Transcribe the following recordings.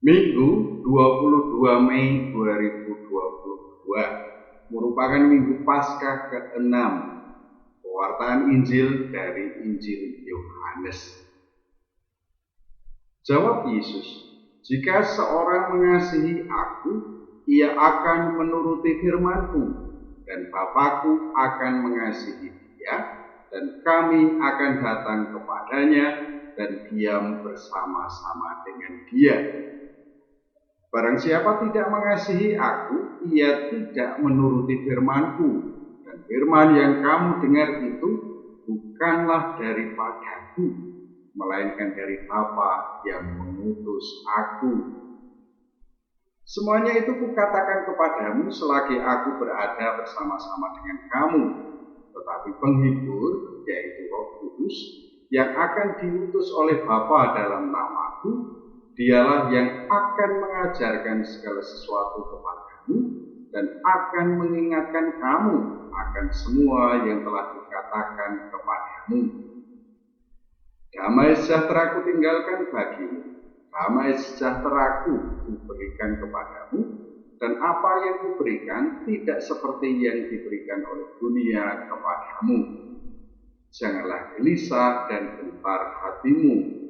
Minggu 22 Mei 2022 merupakan Minggu Paskah ke-6. Pewartaan Injil dari Injil Yohanes. Jawab Yesus, "Jika seorang mengasihi aku, ia akan menuruti firman-Ku, dan Bapa-Ku akan mengasihi dia, dan kami akan datang kepadanya dan diam bersama-sama dengan dia. Barang siapa tidak mengasihi aku, ia tidak menuruti firman-Ku, dan firman yang kamu dengar itu bukanlah daripadaku, melainkan dari Bapa yang mengutus aku. Semuanya itu kukatakan kepadamu selagi aku berada bersama-sama dengan kamu. Tetapi penghibur, yaitu Roh Kudus, yang akan diutus oleh Bapa dalam namaku, dialah yang akan mengajarkan segala sesuatu kepadamu dan akan mengingatkan kamu akan semua yang telah dikatakan kepadamu. Damai sejahtera-Ku tinggalkan bagimu, damai sejahtera-Ku kuberikan kepadamu, dan apa yang kuberikan tidak seperti yang diberikan oleh dunia kepadamu. Janganlah gelisah dan gentar hatimu.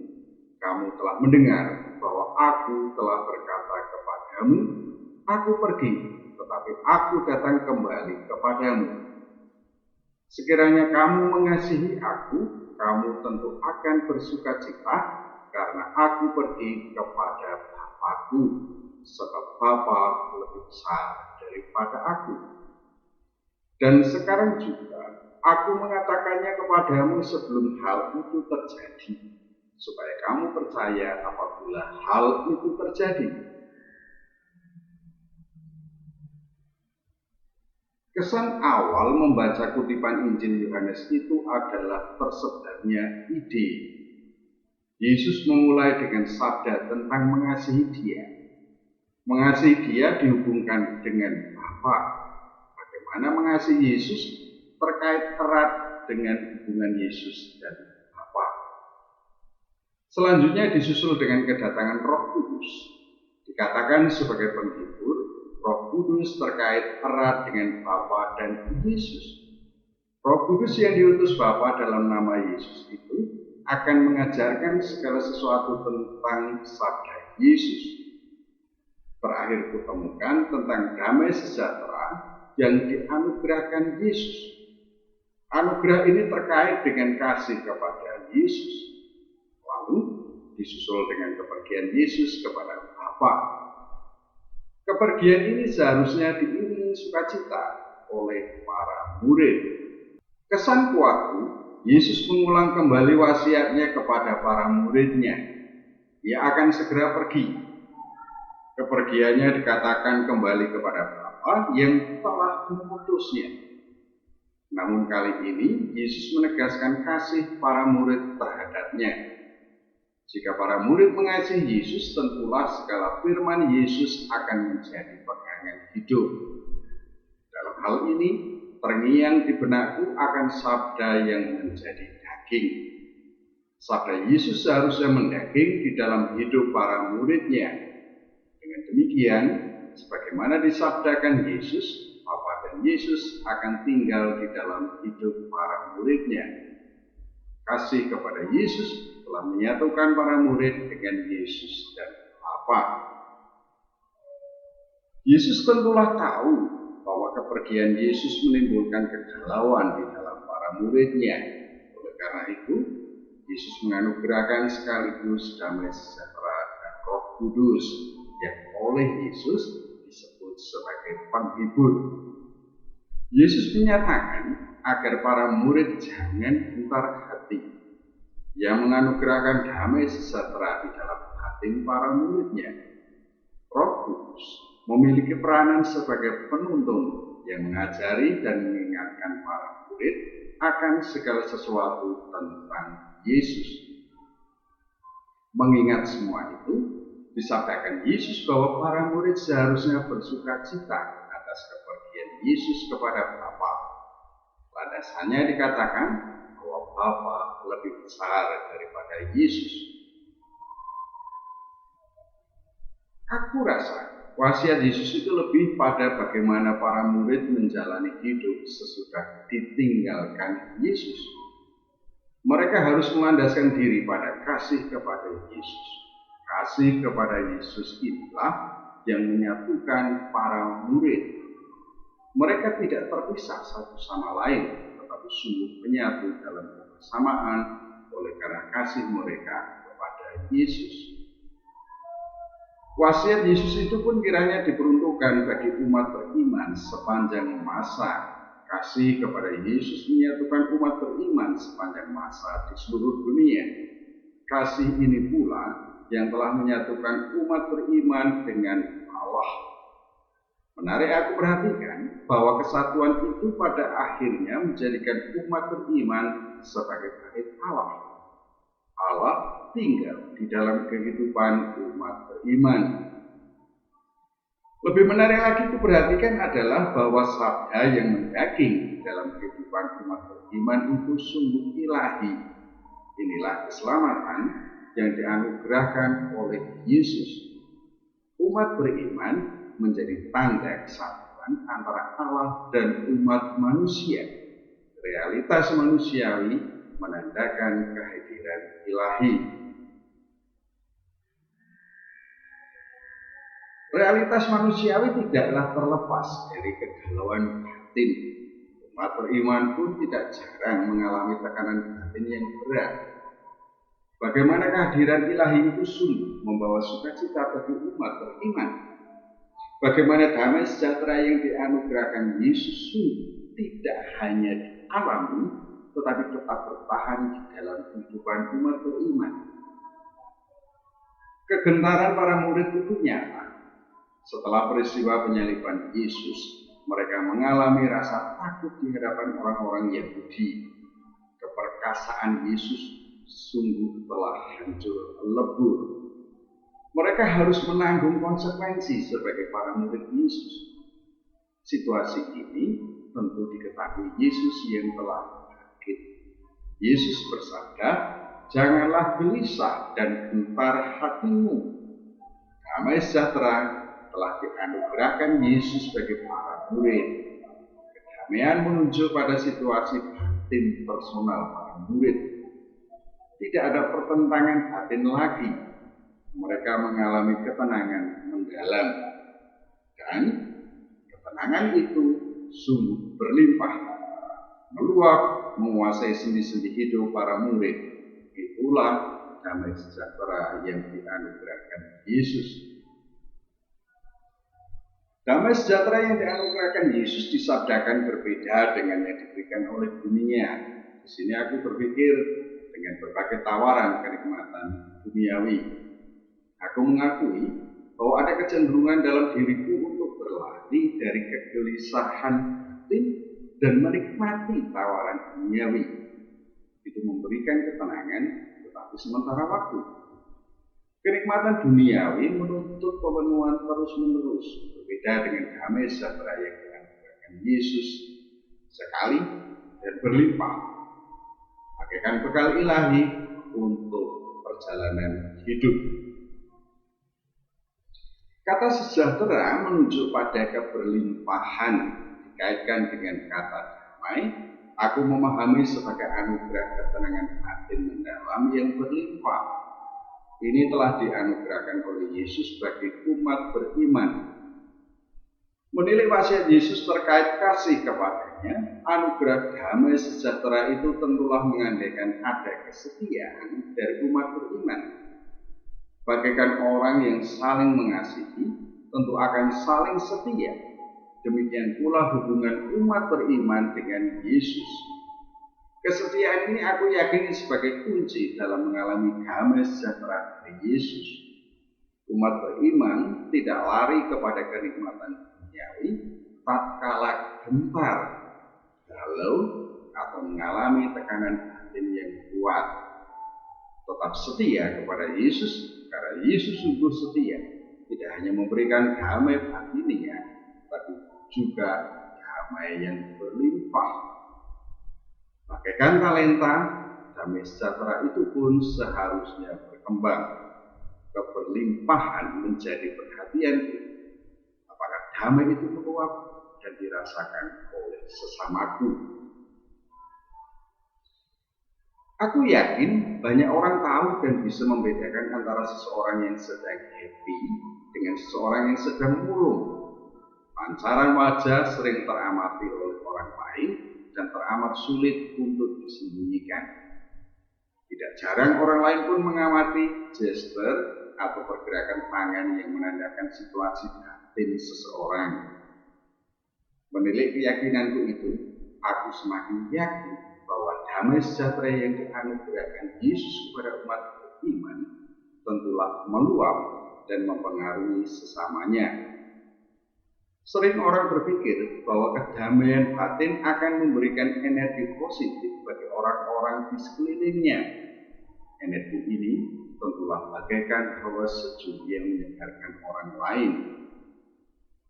Kamu telah mendengar bahwa aku telah berkata kepadamu, aku pergi, tetapi aku datang kembali kepadamu. Sekiranya kamu mengasihi aku, kamu tentu akan bersukacita, karena aku pergi kepada Bapa-Ku, sebab Bapa lebih besar daripada aku. Dan sekarang juga aku mengatakannya kepadamu sebelum hal itu terjadi, supaya kamu percaya apabila hal itu terjadi." Kesan awal membaca kutipan Injil Yohanes itu adalah tersebarnya ide. Yesus memulai dengan sabda tentang mengasihi dia. Mengasihi dia dihubungkan dengan Bapa. Bagaimana mengasihi Yesus terkait erat dengan hubungan Yesus dan Bapa. Selanjutnya disusul dengan kedatangan Roh Kudus. Dikatakan sebagai penghibur, Roh Kudus terkait erat dengan Bapa dan Yesus. Roh Kudus yang diutus Bapa dalam nama Yesus itu akan mengajarkan segala sesuatu tentang sabda Yesus. Terakhir kutemukan tentang damai sejahtera yang dianugerahkan Yesus. Anugerah ini terkait dengan kasih kepada Yesus. Lalu disusul dengan kepergian Yesus kepada Bapa. Kepergian ini seharusnya diiringi sukacita oleh para murid. Kesan kuatku, Yesus mengulang kembali wasiatnya kepada para muridnya. Ia akan segera pergi. Kepergiannya dikatakan kembali kepada Bapa yang telah mengutusnya. Namun kali ini Yesus menegaskan kasih para murid terhadapnya. Jika para murid mengasihi Yesus, tentulah segala firman Yesus akan menjadi pegangan hidup. Dalam hal ini, terngiang di benakku akan sabda yang menjadi daging. Sabda Yesus seharusnya mendaging di dalam hidup para muridnya. Dengan demikian, sebagaimana disabdakan Yesus, Bapa dan Yesus akan tinggal di dalam hidup para muridnya. Kasih kepada Yesus telah menyatukan para murid dengan Yesus dan Bapa. Yesus tentulah tahu bahwa kepergian Yesus menimbulkan kegalauan di dalam para muridnya. Oleh karena itu, Yesus menganugerahkan sekaligus damai sejahtera dan Roh Kudus yang oleh Yesus disebut sebagai penghibur. Yesus menyatakan agar para murid jangan gentar hati. Ia menganugerahkan damai sejahtera di dalam hati para muridnya. Roh Kudus memiliki peranan sebagai penuntun yang mengajari dan mengingatkan para murid akan segala sesuatu tentang Yesus. Mengingat semua itu, disabdakan Yesus bahwa para murid seharusnya bersukacita atas kepergian Yesus kepada Bapa. Landasannya dikatakan bahwa Bapa lebih besar daripada Yesus. Aku rasa wasiat Yesus itu lebih pada bagaimana para murid menjalani hidup sesudah ditinggalkan Yesus. Mereka harus melandaskan diri pada kasih kepada Yesus. Kasih kepada Yesus inilah yang menyatukan para murid. Mereka tidak terpisah satu sama lain, tetapi sungguh menyatu dalam kebersamaan oleh karena kasih mereka kepada Yesus. Wasiat Yesus itu pun kiranya diperuntukkan bagi umat beriman sepanjang masa. Kasih kepada Yesus menyatukan umat beriman sepanjang masa di seluruh dunia. Kasih ini pula yang telah menyatukan umat beriman dengan Allah. Menarik aku perhatikan bahwa kesatuan itu pada akhirnya menjadikan umat beriman sebagai bait Allah. Allah tinggal di dalam kehidupan umat beriman. Lebih menarik lagi diperhatikan adalah bahwa sabda yang mendaging dalam kehidupan umat beriman itu sungguh ilahi. Inilah keselamatan yang dianugerahkan oleh Yesus. Umat beriman menjadi tanda kesatuan antara Allah dan umat manusia. Realitas manusiawi menandakan kehadiran ilahi. Realitas manusiawi tidaklah terlepas dari kegalauan batin. Umat beriman pun tidak jarang mengalami tekanan batin yang berat. Bagaimana kehadiran ilahi itu sungguh membawa sukacita bagi umat beriman. Bagaimana damai sejahtera yang dianugerahkan Yesus sungguh tidak hanya dialami, tetapi tetap bertahan di dalam kehidupan umat beriman. Kegentaran para murid itu nyata. Setelah peristiwa penyaliban Yesus, mereka mengalami rasa takut di hadapan orang-orang Yahudi. Keperkasaan Yesus sungguh telah hancur lebur. Mereka harus menanggung konsekuensi sebagai para murid Yesus. Situasi ini tentu diketahui Yesus yang telah bangkit. Yesus bersabda, "Janganlah gelisah dan gentar hatimu." Damai sejahtera telah dianugerahkan Yesus bagi para murid. Kedamaian menunjuk pada situasi batin personal para murid. Tidak ada pertentangan batin lagi. Mereka mengalami ketenangan mendalam. Dan ketenangan itu sungguh berlimpah, meluap, menguasai sendi-sendi hidup para murid. Itulah damai sejahtera yang dianugerahkan Yesus. Damai sejahtera yang dianugerahkan Yesus disabdakan berbeda dengan yang diberikan oleh dunia. Di sini aku berpikir dengan berbagai tawaran kenikmatan duniawi. Aku mengakui bahwa ada kecenderungan dalam diriku untuk berlari dari kegelisahan batin dan menikmati tawaran duniawi. Itu memberikan ketenangan, tetapi sementara waktu. Kenikmatan duniawi menuntut pemenuhan terus-menerus, berbeda dengan damai sejahtera yang dianugerahkan Yesus sekali dan berlimpah. Bagaikan bekal ilahi untuk perjalanan hidup. Kata sejahtera menunjuk pada keberlimpahan, dikaitkan dengan kata damai. Aku memahami sebagai anugerah ketenangan batin mendalam yang berlimpah. Ini telah dianugerahkan oleh Yesus bagi umat beriman. Menilik wasiat Yesus terkait kasih kepadanya, anugerah damai sejahtera itu tentulah mengandaikan ada kesetiaan dari umat beriman. Bagaikan orang yang saling mengasihi, tentu akan saling setia. Demikian pula hubungan umat beriman dengan Yesus. Kesetiaan ini aku yakini sebagai kunci dalam mengalami damai sejahtera dari Yesus. Umat beriman tidak lari kepada kenikmatan duniawi tatkala gentar, galau, atau mengalami tekanan batin yang kuat. Tetap setia kepada Yesus, karena Yesus sungguh setia. Tidak hanya memberikan damai batinnya, tapi juga damai yang berlimpah. Bagaikan talenta, damai sejahtera itu pun seharusnya berkembang. keberlimpahan menjadi perhatianku. Apakah damai itu meluap dan dirasakan oleh sesamaku? Aku yakin banyak orang tahu dan bisa membedakan antara seseorang yang sedang happy dengan seseorang yang sedang murung. Pancaran wajah sering teramati oleh orang lain dan teramat sulit untuk disembunyikan. Tidak jarang orang lain pun mengamati gestur atau pergerakan tangan yang menandakan situasi batin seseorang. Menilik keyakinanku itu, aku semakin yakin bahwa damai sejahtera yang dianugerahkan Yesus kepada umat beriman tentulah meluap dan mempengaruhi sesamanya. Sering orang berpikir bahwa kedamaian batin akan memberikan energi positif bagi orang-orang di sekelilingnya. Energi ini tentulah bagaikan hawa sejuk yang menyegarkan orang lain.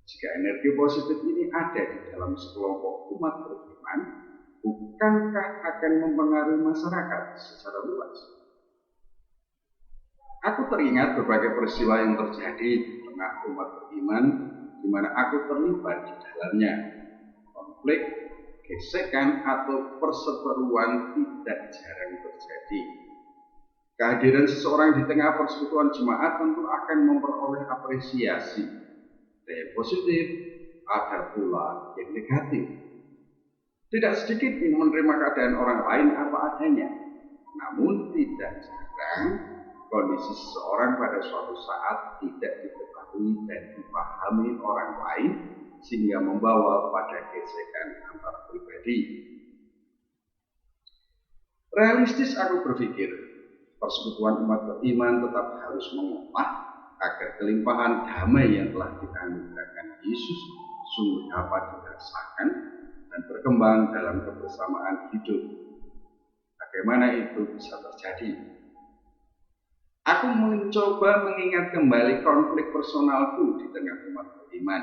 Jika energi positif ini ada di dalam sekelompok umat beriman, bukankah akan mempengaruhi masyarakat secara luas? Aku teringat berbagai peristiwa yang terjadi di tengah umat beriman di mana aku terlibat di dalamnya. Konflik, gesekan, atau perseteruan tidak jarang terjadi. Kehadiran seseorang di tengah persekutuan jemaat tentu akan memperoleh apresiasi. Ada yang positif, ada pula yang negatif. Tidak sedikit yang menerima keadaan orang lain apa adanya. Namun tidak jarang kondisi seseorang pada suatu saat tidak diketahui dan dipahami orang lain sehingga membawa pada gesekan antar pribadi. Realistis aku berpikir, persekutuan umat beriman tetap harus mengolah agar kelimpahan damai yang telah dianugerahkan Yesus sungguh dapat dirasakan dan berkembang dalam kebersamaan hidup. Bagaimana itu bisa terjadi? Aku mencoba mengingat kembali konflik personalku di tengah umat beriman.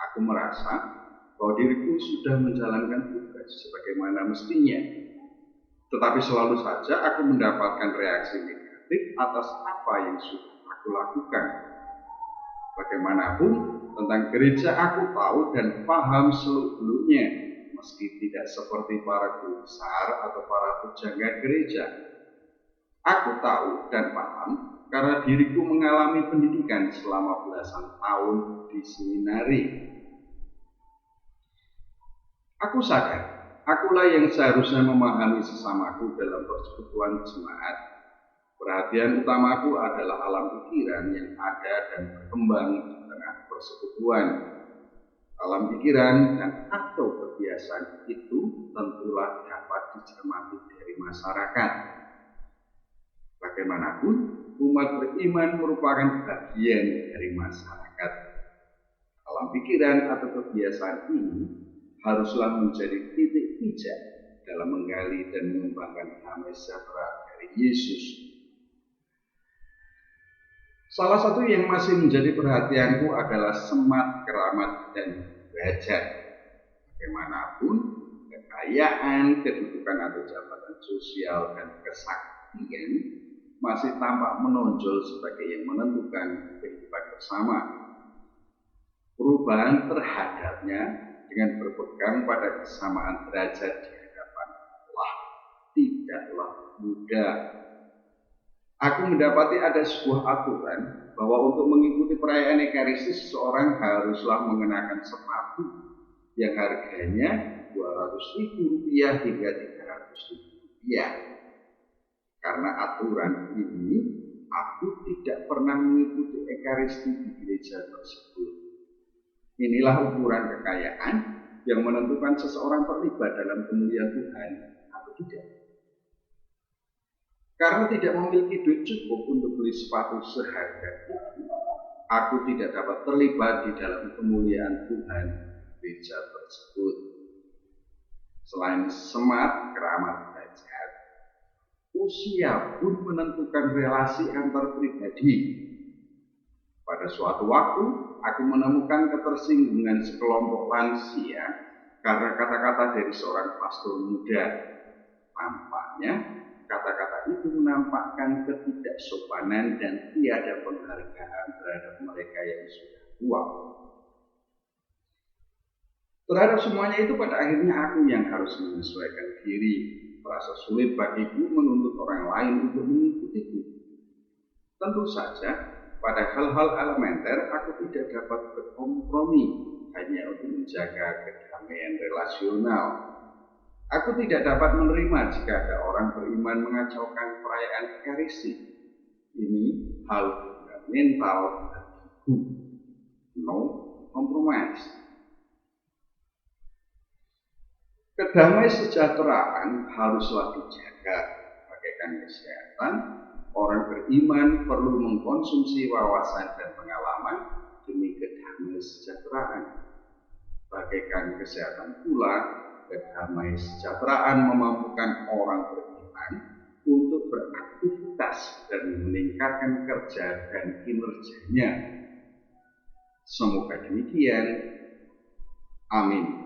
Aku merasa bahwa diriku sudah menjalankan tugas sebagaimana mestinya. Tetapi selalu saja aku mendapatkan reaksi negatif atas apa yang sudah aku lakukan. Bagaimanapun, tentang gereja aku tahu dan paham seluk-beluknya, meski tidak seperti para guru besar atau para pujangga gereja. Aku tahu dan paham karena diriku mengalami pendidikan selama belasan tahun di seminari. Aku sadar, akulah yang seharusnya memahami sesamaku dalam persekutuan jemaat. Perhatian utamaku adalah alam pikiran yang ada dan berkembang di tengah persekutuan. Alam pikiran dan atau kebiasaan itu tentulah dapat dicermati dari masyarakat. Bagaimanapun, umat beriman merupakan bagian dari masyarakat. Alam pikiran atau kebiasaan ini haruslah menjadi titik pijak dalam menggali dan mengembangkan damai sejahtera dari Yesus. Salah satu yang masih menjadi perhatianku adalah semat, keramat, dan derajat. Bagaimanapun, kekayaan, kedudukan atau jabatan sosial, dan kesaktian masih tampak menonjol sebagai yang menentukan kehidupan bersama. Perubahan terhadapnya dengan berpegang pada kesamaan derajat di hadapan Allah tidaklah mudah. Aku mendapati ada sebuah aturan bahwa untuk mengikuti perayaan Ekaristi seseorang haruslah mengenakan sepatu yang harganya Rp200.000 hingga Rp300.000. Karena aturan ini, aku tidak pernah mengikuti Ekaristi di gereja tersebut. Inilah ukuran kekayaan yang menentukan seseorang terlibat dalam kemuliaan Tuhan atau tidak. Karena tidak memiliki duit cukup untuk beli sepatu seharga itu, aku tidak dapat terlibat di dalam kemuliaan Tuhan gereja tersebut. Selain semat, keramat, derajat, usia pun menentukan relasi antar pribadi. Pada suatu waktu, aku menemukan ketersinggungan sekelompok lansia karena kata-kata dari seorang pastor muda. Tampaknya kata-kata itu menampakkan ketidaksopanan dan tiada penghargaan terhadap mereka yang sudah tua. Terhadap semuanya itu pada akhirnya aku yang harus menyesuaikan diri. Terasa sulit bagiku menuntut orang lain untuk mengikutiku. Tentu saja, pada hal-hal elementer aku tidak dapat berkompromi hanya untuk menjaga kedamaian relasional. Aku tidak dapat menerima jika ada orang beriman mengacaukan perayaan Ekaristi. Ini hal fundamental bagiku. No compromise. Kedamaian sejahteraan haruslah dijaga. Bagaikan kesehatan, orang beriman perlu mengkonsumsi wawasan dan pengalaman demi kedamaian sejahteraan. Bagaikan kesehatan pula, kedamaian sejahteraan memampukan orang beriman untuk beraktivitas dan meningkatkan kerja dan kinerjanya. Semoga demikian. Amin.